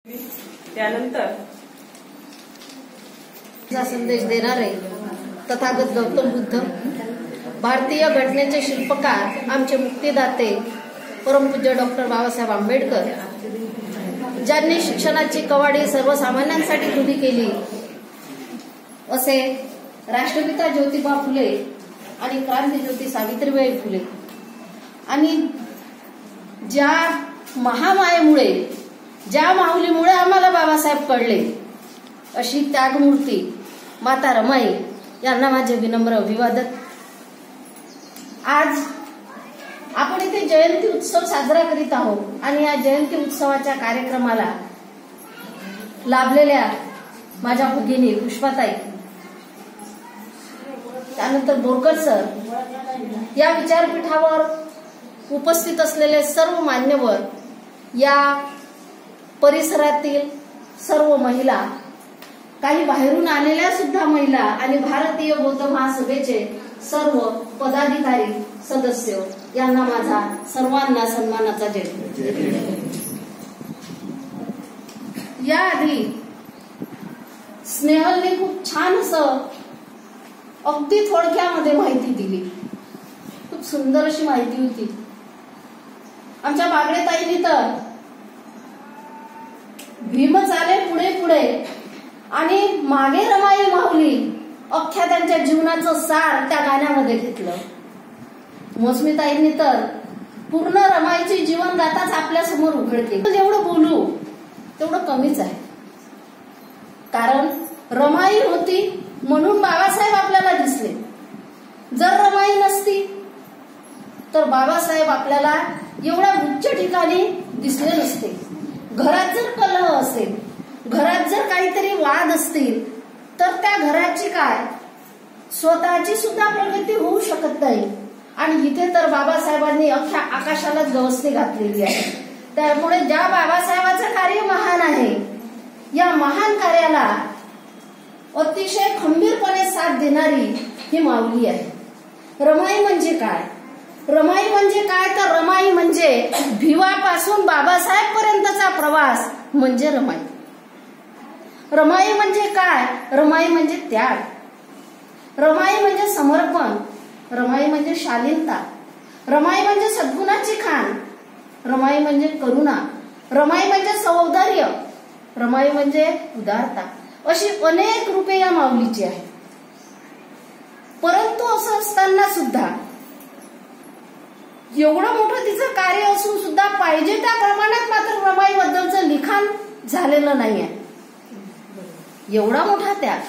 त्यानंतर संदेश देणारे तथागत गौतम बुद्ध, भारतीय घटनेचे शिल्पकार, आमचे मुक्तिदाते परमपूज्य डॉक्टर बाबासाहेब आंबेडकर, ज्यांनी शिक्षणाची कवाडी सर्वसामान्यांसाठी खुली केली, असे राष्ट्रपिता ज्योतिबा फुले आणि क्रांतिज्योती सावित्रीबाई फुले, आणि ज्या महामायेमुळे, ज्या माऊलीमुळे आम्हाला बाबासाहेब कळले, अशी त्यागमूर्ती माता रमाई यांना माझे विनम्र अभिवादन. आज आपण इथे जयंती उत्सव साजरा करीत आहोत आणि या जयंती उत्सवाच्या कार्यक्रमाला लाभलेल्या माझ्या भगिनी पुष्पाताई, त्यानंतर बोरकर सर, या विचारपीठावर उपस्थित असलेले सर्व मान्यवर, या परिसरातील सर्व महिला, काही बाहेरून आलेल्या सुद्धा महिला आणि भारतीय बौद्ध महासभेचे सर्व पदाधिकारी सदस्य, यांना माझा सर्वांना सन्मानाचा जय. याआधी स्नेहलने खूप छान असं अगदी थोडक्यामध्ये माहिती दिली, खूप सुंदर अशी माहिती होती. आमच्या बागडे ताईंनी तर भीम चाले पुढे पुढे आणि मागे रमाई माऊली अख्ख्या त्यांच्या जीवनाचं सार त्या गाण्यामध्ये घेतलं. मोसमीताईंनी तर पूर्ण रमाईची जीवनगाथाच आपल्या समोर उघड केली. जेवढं बोलू तेवढं कमीच आहे, कारण रमाई होती म्हणून बाबासाहेब आपल्याला दिसले. जर रमाई नसती तर बाबासाहेब आपल्याला एवढ्या उच्च ठिकाणी दिसले नसते. घरात जर कलह असेल, घरात जर काहीतरी वाद असतील, तर त्या घराची काय स्वतःची सुद्धा प्रगती होऊ शकत नाही. आणि इथे तर बाबासाहेबांनी अख्ख्या आकाशालाच गवसणी घातलेली आहे. त्यामुळे ज्या बाबासाहेबांचं कार्य महान आहे, या महान कार्याला अतिशय खंबीरपणे साथ देणारी ही माऊली आहे. रमाई म्हणजे काय? रमाई म्हणजे काय तर रमाई म्हणजे भिवापासून बाबासाहेब पर्यंतचा प्रवास म्हणजे रमाई. रमाई म्हणजे काय? रमाई म्हणजे त्याग, रमाई म्हणजे समर्पण, रमाई म्हणजे शालीनता, रमाई म्हणजे सद्गुणाची खाण, रमाई म्हणजे करुणा, रमाई म्हणजे सौंदर्य, रमाई म्हणजे उदारता. अशी अनेक रूपे या माऊलीची आहेत. परंतु असं असताना सुद्धा, एवढं मोठं तिचं कार्य असून सुद्धा पाहिजे त्या प्रमाणात मात्र रमाई बद्दलचं लिखाण झालेलं नाहीये. एवढा मोठा त्याग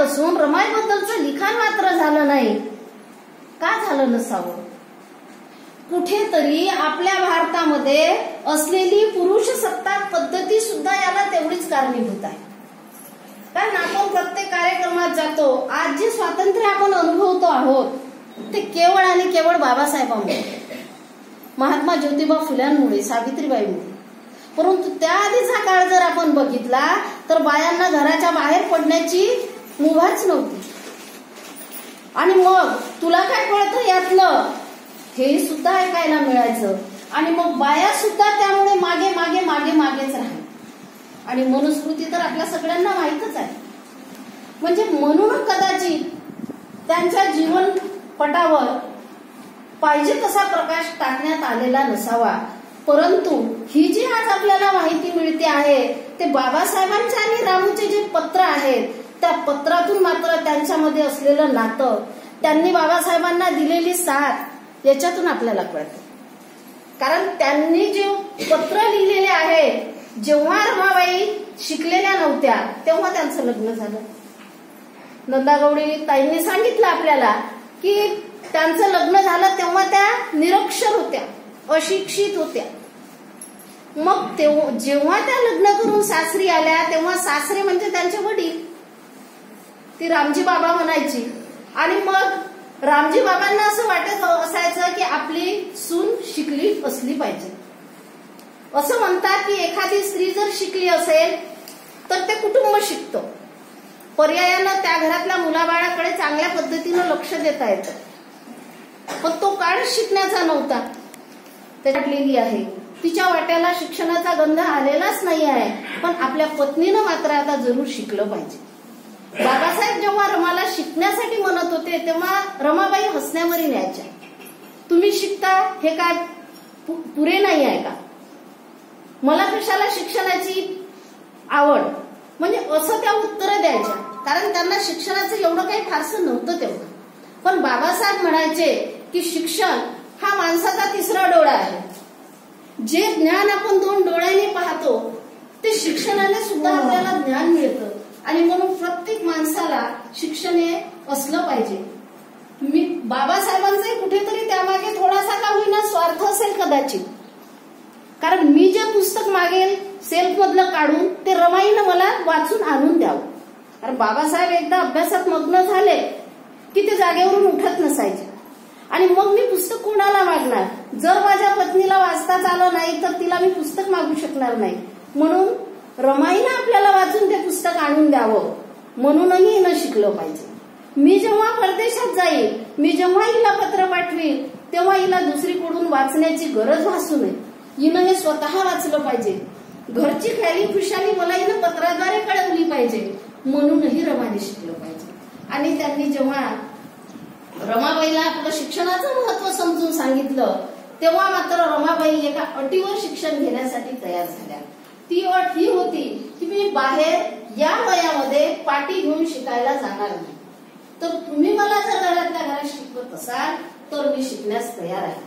असून रमाई बद्दलचं लिखाण मात्र झालं नाही. का झालं नसावं? कुठेतरी आपल्या भारतामध्ये असलेली पुरुष सत्ताक पद्धती सुद्धा याला तेवढीच कारणीभूत आहे. कारण आपण प्रत्येक कार्यक्रमात जातो, आज जे स्वातंत्र्य आपण अनुभवतो आहोत ते केवळ आणि केवळ बाबासाहेबांमुळे, महात्मा ज्योतिबा फुल्यांमुळे, सावित्रीबाईंमुळे. परंतु त्याआधीचा काळ जर आपण बघितला तर बायांना घराच्या बाहेर पडण्याची मुभाच नव्हती. आणि मग तुला काय कळतं यातलं, हे सुद्धा ऐकायला मिळायचं. आणि मग बाया सुद्धा त्यामुळे मागे मागे मागे मागेच राहिले. आणि मनुस्मृती तर आपल्या सगळ्यांना माहीतच आहे. म्हणजे म्हणून कदाचित त्यांच्या जीवन पटावर पाहिजे तसा प्रकाश टाकण्यात आलेला नसावा. परंतु ही जी आज आपल्याला माहिती मिळते आहे ते बाबासाहेबांचे आणि रामूचे जे पत्र आहेत, त्या पत्रातून मात्र त्यांच्यामध्ये असलेलं नातं, त्यांनी बाबासाहेबांना दिलेली साथ, याच्यातून आपल्याला कळतं. कारण त्यांनी जे पत्र लिहिलेले आहे, जेव्हा रमाबाई शिकलेल्या नव्हत्या तेव्हा त्यांचं लग्न झालं. नंदागौडी ताईंनी सांगितलं आपल्याला की त्यांचं लग्न झालं तेव्हा त्या निरक्षर होत्या, अशिक्षित होत्या. मग जेव्हा त्या लग्न करून सासरी आल्या तेव्हा सासरे म्हणजे त्यांचे वडील, ती रामजी बाबा म्हणायची. आणि मग रामजी बाबांना असं वाटत असायचं की आपली सून शिकली असली पाहिजे. असं म्हणतात की एखादी स्त्री जर शिकली असेल तर ते कुटुंब शिकतं. पर्यायानं त्या घरातल्या मुलाबाळाकडे चांगल्या पद्धतीनं लक्ष देता येतं. पण तो काळ शिकण्याचा नव्हता. त्याच्यातलेली आहे तिच्या वाट्याला शिक्षणाचा गंध आलेलाच नाही आहे, पण आपल्या पत्नीनं मात्र आता जरूर शिकलं पाहिजे. बाबासाहेब जेव्हा रमाला शिकण्यासाठी म्हणत होते तेव्हा रमाबाई हसण्यावरी न्यायच्या. तुम्ही शिकता हे काय पुरे नाही आहे का? मला कशाला शिक्षणाची आवड, म्हणजे असं त्या उत्तर द्यायच्या. कारण त्यांना शिक्षणाचं एवढं काही फारसं नव्हतं तेवढं. पण बाबासाहेब म्हणायचे की शिक्षण हा माणसाचा तिसरा डोळा आहे. जे ज्ञान आपण दोन डोळ्यांनी पाहतो ते शिक्षणाने सुद्धा आपल्याला ज्ञान मिळतं. आणि म्हणून प्रत्येक माणसाला शिक्षण हे असलं पाहिजे. मी बाबासाहेबांचंही कुठेतरी त्यामागे थोडासा का होईना स्वार्थ असेल कदाचित. कारण मी जे पुस्तक मागेल सेल्फ मधलं काढून ते रमाईनं मला वाचून आणून द्यावं. कारण बाबासाहेब एकदा अभ्यासात मग्न झाले की ते जागेवरून उठत नसायचे. आणि मग मी पुस्तक कोणाला मागणार? जर माझ्या पत्नीला वाचताच आलं नाही तर तिला मी पुस्तक मागू शकणार नाही. म्हणून रमाईनं आपल्याला वाचून ते पुस्तक आणून द्यावं, म्हणूनही हिनं शिकलं पाहिजे. मी जेव्हा परदेशात जाईल, मी जेव्हा हिला पत्र पाठवील तेव्हा हिला दुसरीकडून वाचण्याची गरज भासू नये. हिनं हे स्वतः वाचलं पाहिजे. घरची खॅली खुशाली मला हिनं पत्राद्वारे कळवली पाहिजे, म्हणूनही रमाने शिकलं पाहिजे. आणि त्यांनी जेव्हा रमाबाईला आपलं शिक्षणाचं महत्व समजून सांगितलं तेव्हा मात्र रमाबाई एका अटीवर शिक्षण घेण्यासाठी तयार झाल्या. ती अट ही होती की मी बाहेर या वयामध्ये पाटी घेऊन शिकायला जाणार नाही. तर तुम्ही मला जर घरातल्या घरात शिकवत असाल तर मी शिकण्यास तयार आहे.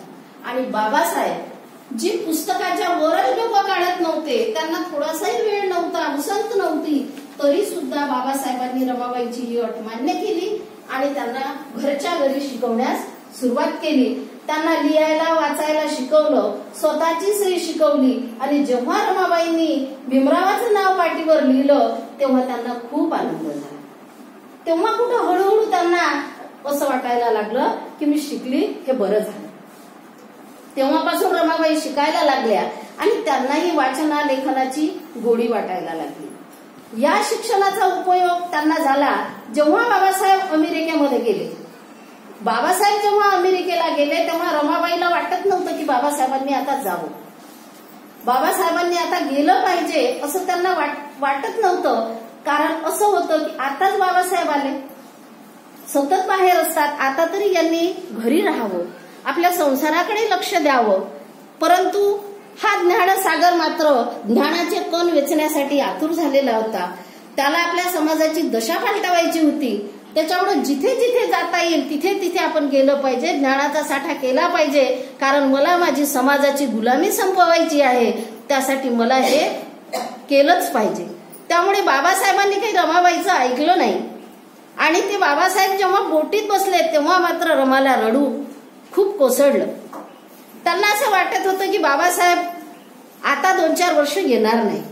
आणि बाबासाहेब जी पुस्तकाच्या वरच डोकं काढत नव्हते, त्यांना थोडासाही वेळ नव्हता, उसंत नव्हती, तरी सुद्धा बाबासाहेबांनी रमाबाईची ही अट मान्य केली आणि त्यांना घरच्या घरी शिकवण्यास सुरुवात केली. त्यांना लिहायला वाचायला शिकवलं, स्वतःची सही शिकवली. आणि जेव्हा रमाबाईंनी भीमरावाचं नाव पाटीवर लिहिलं तेव्हा त्यांना खूप आनंद झाला. तेव्हा कुठं हळूहळू त्यांना असं वाटायला लागलं की मी शिकली हे बरं झालं. तेव्हापासून रमाबाई शिकायला लागल्या आणि त्यांनाही वाचना लेखनाची गोडी वाटायला लागली. या शिक्षणाचा उपयोग त्यांना झाला जेव्हा बाबासाहेब अमेरिकेमध्ये गेले. बाबासाहेब जेव्हा अमेरिकेला गेले तेव्हा रमाबाईला वाटत नव्हतं की बाबासाहेबांनी आता जावं, बाबासाहेबांनी आता गेलं पाहिजे असं त्यांना वाटत नव्हतं. कारण असं होतं की आताच बाबासाहेब आले, सतत बाहेर असतात, आता तरी यांनी घरी राहावं, आपल्या संसाराकडे लक्ष द्यावं. परंतु हा ज्ञानसागर मात्र ज्ञानाचे कण वेचण्यासाठी आतुर झालेला होता. त्याला आपल्या समाजाची दशा पालटवायची होती. त्याच्यामुळे जिथे जिथे जाता येईल तिथे तिथे आपण गेलं पाहिजे, ज्ञानाचा साठा केला पाहिजे. कारण मला माझी समाजाची गुलामी संपवायची आहे, त्यासाठी मला हे केलंच पाहिजे. त्यामुळे बाबासाहेबांनी काही रमाबाईचं ऐकलं नाही. आणि ते बाबासाहेब जेव्हा बोटीत बसले तेव्हा मात्र रमाला रडू खूप कोसळलं. त्यांना असं वाटत होतं की बाबासाहेब आता 2-4 वर्ष येणार नाही.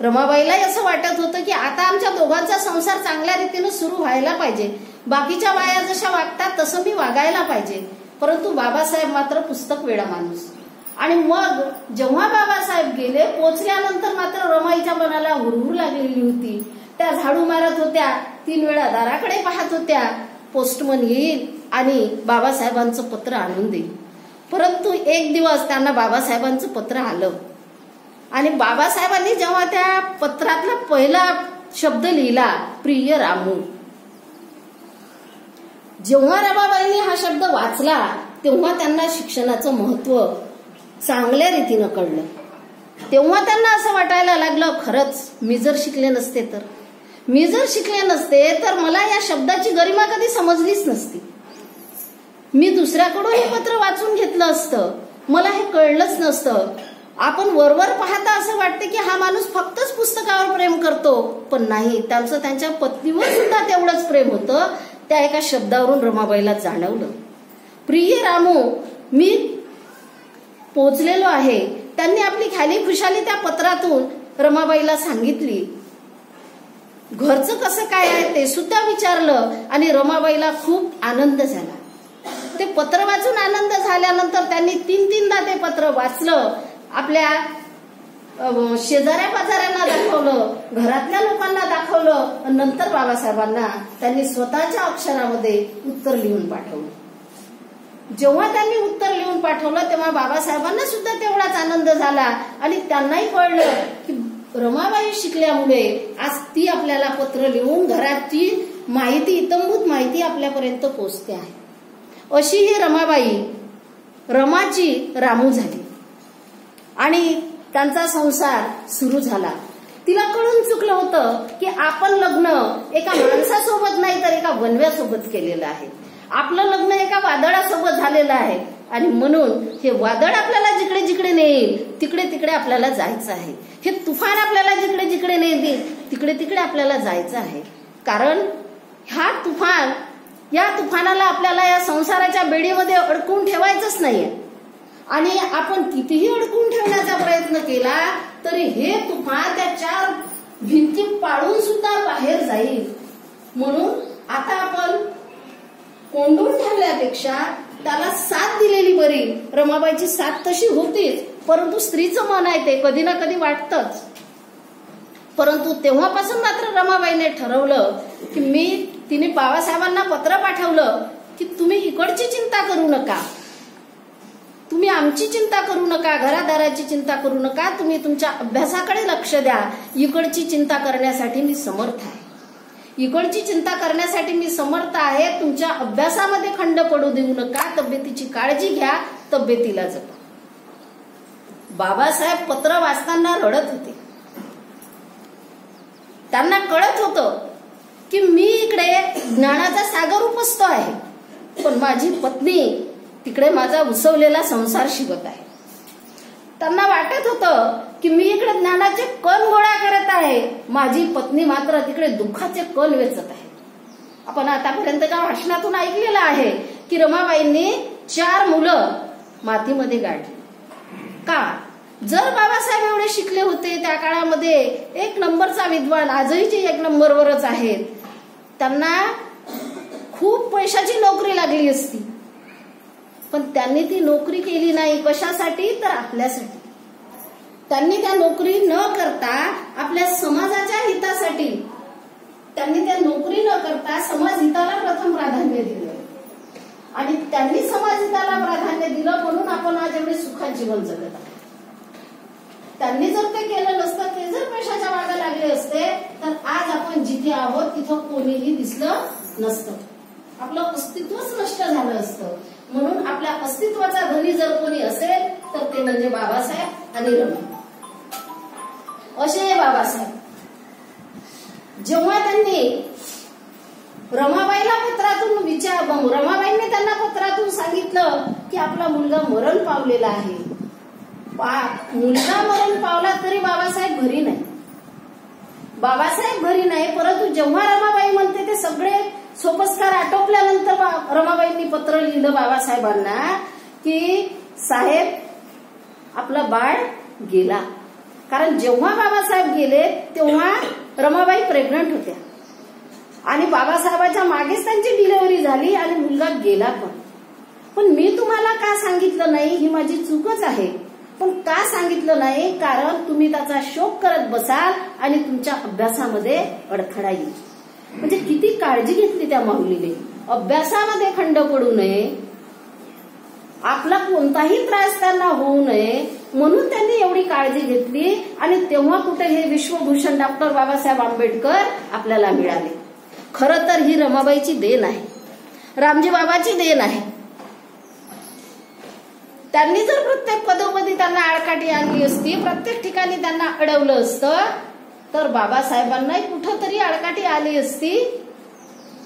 रमाबाईलाही असं वाटत होतं की आता आमच्या दोघांचा संसार चांगल्या रीतीने सुरू व्हायला पाहिजे, बाकीच्या बाया जशा वागतात तसं मी वागायला पाहिजे. परंतु बाबासाहेब मात्र पुस्तक वेडा माणूस. आणि मग जेव्हा बाबासाहेब गेले, पोचल्यानंतर मात्र रमाईच्या मनाला हुरहुर लागलेली होती. त्या झाडू मारत होत्या, 3 वेळा दाराकडे पाहत होत्या, पोस्टमन येईल आणि बाबासाहेबांचं पत्र आणून देईल. परंतु एक दिवस त्यांना बाबासाहेबांचं पत्र आलं आणि बाबासाहेबांनी जेव्हा त्या पत्रातला पहिला शब्द लिहिला, प्रिय रामू, जेव्हा रमाबाईंनी हा शब्द वाचला तेव्हा त्यांना शिक्षणाचं महत्व चांगल्या रीतीनं कळलं. तेव्हा त्यांना असं वाटायला लागलं, खरंच मी जर शिकले नसते तर मला या शब्दाची गरिमा कधी समजलीच नसती. मी दुसऱ्याकडून हे पत्र वाचून घेतलं असतं, मला हे कळलंच नसतं. आपण वरवर पाहता असं वाटते की हा माणूस फक्तच पुस्तकावर प्रेम करतो, पण नाही, त्यांचं त्यांच्या पत्नीवर सुद्धा तेवढंच प्रेम होतं. त्या एका शब्दावरून रमाबाईला जाणवलं. प्रिय रामू, मी पोचलेलो आहे. त्यांनी आपली खाली खुशाली त्या पत्रातून रमाबाईला सांगितली. घरचं कसं काय आहे ते सुद्धा विचारलं आणि रमाबाईला खूप आनंद झाला. ते पत्र वाचून आनंद झाल्यानंतर त्यांनी 3-3दा ते पत्र वाचलं. आपल्या शेजाऱ्या पाजाऱ्यांना दाखवलं, घरातल्या लोकांना दाखवलं. नंतर बाबासाहेबांना त्यांनी स्वतःच्या अक्षरामध्ये उत्तर लिहून पाठवलं. जेव्हा त्यांनी उत्तर लिहून पाठवलं तेव्हा बाबासाहेबांना सुद्धा तेवढाच आनंद झाला आणि त्यांनाही कळलं की रमाबाई शिकल्यामुळे आज ती आपल्याला पत्र लिहून घराची माहिती, इतंभूत माहिती आपल्यापर्यंत पोहोचते आहे. अशी ही रमाबाई रमाची रामू झाली आणि त्यांचा संसार सुरू झाला. तिला कळून चुकलं होतं की आपण लग्न एका माणसासोबत नाही तर एका वनव्यासोबत केलेलं आहे. आपलं लग्न एका वादळासोबत झालेलं आहे आणि म्हणून हे वादळ आपल्याला जिकडे जिकडे नेईल तिकडे तिकडे आपल्याला जायचं आहे. हे तुफान आपल्याला जिकडे जिकडे नेईल तिकडे तिकडे आपल्याला जायचं आहे. कारण या तुफानाला आपल्याला या संसाराच्या बेडीमध्ये अडकून ठेवायचंच नाहीये. आणि आपण कितीही अडकून ठेवण्याचा प्रयत्न केला तरी हे तुफान त्या 4 भिंती पाडून सुद्धा बाहेर जाईल. म्हणून आता आपण कोंडून ठेवल्यापेक्षा त्याला साथ दिलेली बरी. रमाबाईची साथ तशी होतीच, परंतु स्त्रीचं मन आहे ते कधी ना कधी वाटतंच. परंतु तेव्हापासून मात्र रमाबाईने ठरवलं की तिने बाबासाहेबांना पत्र पाठवलं की तुम्ही इकडची चिंता करू नका, तुम्ही आमची चिंता करू नका, घरादाराची चिंता करू नका, तुम्ही तुमच्या अभ्यासाकडे लक्ष द्या. इकडची चिंता करण्यासाठी मी समर्थ आहे, इकडची चिंता करण्यासाठी मी समर्थ आहे. तुमच्या अभ्यासामध्ये खंड पडू देऊ नका, तब्येतीची काळजी घ्या, तब्येतीला जपा. बाबासाहेब पत्र वाचताना रडत होते. त्यांना कळत होतं की मी इकडे ज्ञानाचा सागर उपसतो आहे, पण माझी पत्नी तिकडे माझा उसवलेला संसार शिवत आहे. त्यांना वाटत होतं की मी इकडे ज्ञानाचे कण गोळा करत आहे, माझी पत्नी मात्र तिकडे दुःखाचे कण वेचत आहे. आपण आतापर्यंतच्या भाषणातून ऐकलेलं आहे की रमाबाईंनी 4 मुलं मातीमध्ये गाडली. का? जर बाबासाहेब एवढे शिकले होते त्या काळामध्ये, 1 नंबरचा विद्वान, आजही जे 1 नंबरवरच आहेत, त्यांना खूप पैशाची नोकरी लागली असती, पण त्यांनी ती नोकरी केली नाही. कशासाठी? तर आपल्यासाठी. त्यांनी त्या नोकरी न करता आपल्या समाजाच्या हितासाठी, त्यांनी त्या नोकरी न करता समाज हिताला प्रथम प्राधान्य दिलं आणि त्यांनी समाज हिताला प्राधान्य दिलं म्हणून आपण आज एवढे सुखात जीवन जगत आहोत. त्यांनी जर ते केलं नसतं, ते जर पैशाच्या मागे लागले असते तर आज आपण जिथे आहोत तिथं कोणीही दिसलं नसतं, आपलं अस्तित्वच नष्ट झालं असतं. म्हणून आपल्या अस्तित्वाचा धनी जर कोणी असेल तर ते म्हणजे बाबासाहेब आणि रमा. असे बाबासाहेब जेव्हा त्यांनी रमाबाईला पत्रातून रमाबाईंनी त्यांना पत्रातून सांगितलं की आपला मुलगा मरण पावलेला आहे. मुलगा मरण पावला तरी बाबासाहेब घरी नाही. बाबासाहेब घरी नाही, परंतु जेव्हा रमाबाई म्हणते ते सगळे सोपस्कार आटोपल्यानंतर रमाबाईंनी पत्र लिहिलं बाबासाहेबांना की साहेब आपलं बाळ गेला. कारण जेव्हा बाबासाहेब गेले तेव्हा रमाबाई प्रेग्नंट होत्या आणि बाबासाहेबांच्या मागेच त्यांची डिलिव्हरी झाली आणि मुलगा गेला. पण मी तुम्हाला का सांगितलं नाही, ही माझी चूकच आहे. पण का सांगितलं नाही? कारण तुम्ही त्याचा शोक करत बसाल आणि तुमच्या अभ्यासामध्ये अडथळा येईल. म्हणजे किती काळजी घेतली त्या माऊलीने, अभ्यासामध्ये खंड पडू नये, आपला कोणताही त्रास त्यांना होऊ नये म्हणून त्यांनी एवढी काळजी घेतली. आणि तेव्हा कुठे हे विश्वभूषण डॉक्टर बाबासाहेब आंबेडकर आपल्याला मिळाले. खरं तर ही रमाबाईची देण आहे, रामजी बाबाची देण आहे. त्यांनी जर प्रत्येक पदोपदी त्यांना आडकाठी आणली असती, प्रत्येक ठिकाणी त्यांना अडवलं असतं तर बाबासाहेबांनाही कुठंतरी आडकाठी आली असती.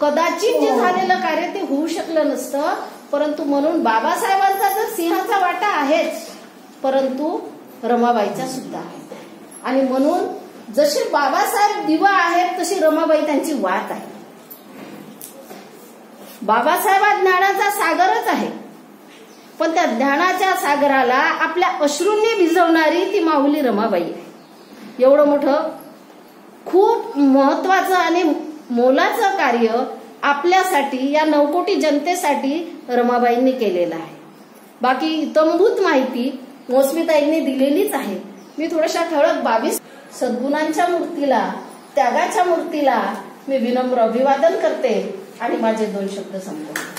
कदाचित जे झालेलं कार्य ते होऊ शकलं नसतं. परंतु म्हणून बाबासाहेबांचा जर सिंहाचा वाटा आहेच, परंतु रमाबाईचा सुद्धा आहे. आणि म्हणून जसे बाबासाहेब दिवा आहेत तशी रमाबाई त्यांची वात आहे. बाबासाहेब हा ज्ञानाचा सागरच आहे, पण त्या ज्ञानाच्या सागराला आपल्या अश्रूंनी भिजवणारी ती माऊली रमाबाई आहे. एवढं मोठं खूप महत्वाचं आणि मोलाचं कार्य आपल्यासाठी, या 9 कोटी जनतेसाठी रमाबाईंनी केलेलं आहे. बाकी इतंभूत माहिती मोसमीताईंनी दिलेलीच आहे. मी थोड्याशा ठळक बाबी सद्गुणांच्या मूर्तीला, त्यागाच्या मूर्तीला मी विनम्र अभिवादन करते आणि माझे 2 शब्द संपवते.